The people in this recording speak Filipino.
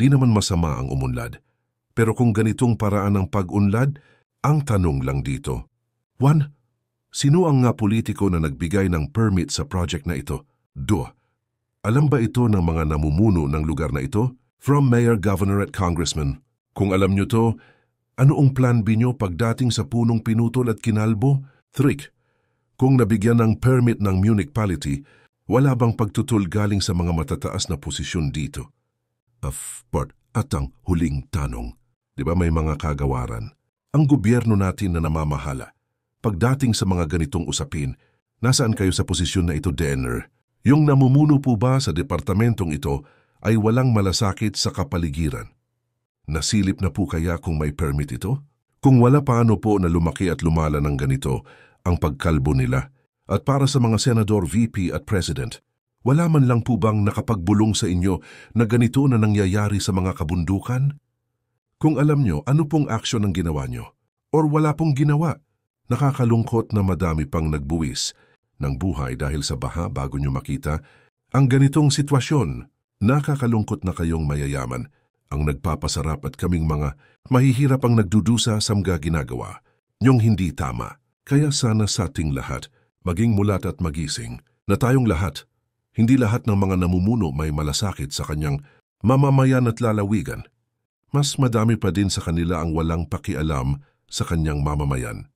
Di naman masama ang umunlad. Pero kung ganitong paraan ng pag-unlad, ang tanong lang dito. 1. Sino ang nga politiko na nagbigay ng permit sa project na ito? 2. Alam ba ito ng mga namumuno ng lugar na ito? From Mayor, Governor at Congressman. Kung alam nyo to, ano ang plan B nyo pagdating sa punong pinutol at kinalbo? 3. Kung nabigyan ng permit ng municipality, wala bang pagtutol galing sa mga matataas na posisyon dito? At ang huling tanong, di ba may mga kagawaran? Ang gobyerno natin na namamahala. Pagdating sa mga ganitong usapin, nasaan kayo sa posisyon na ito, DNR? Yung namumuno po ba sa departamentong ito ay walang malasakit sa kapaligiran? Nasilip na po kaya kung may permit ito? Kung wala, paano po na lumaki at lumala ng ganito ang pagkalbo nila? At para sa mga senador, VP at president, wala man lang po bang nakapagbulong sa inyo na ganito na nangyayari sa mga kabundukan? Kung alam nyo, ano pong aksyon ang ginawa nyo? Or wala pong ginawa? Nakakalungkot na madami pang nagbuwis ng buhay dahil sa baha bago nyo makita ang ganitong sitwasyon. Nakakalungkot na kayong mayayaman ang nagpapasarap at kaming mga mahihirap ang nagdudusa sa mga ginagawa nyong hindi tama. Kaya sana sa ating lahat, maging mulat at magising na tayong lahat, hindi lahat ng mga namumuno may malasakit sa kanyang mamamayan at lalawigan. Mas madami pa din sa kanila ang walang pakialam sa kanyang mamamayan.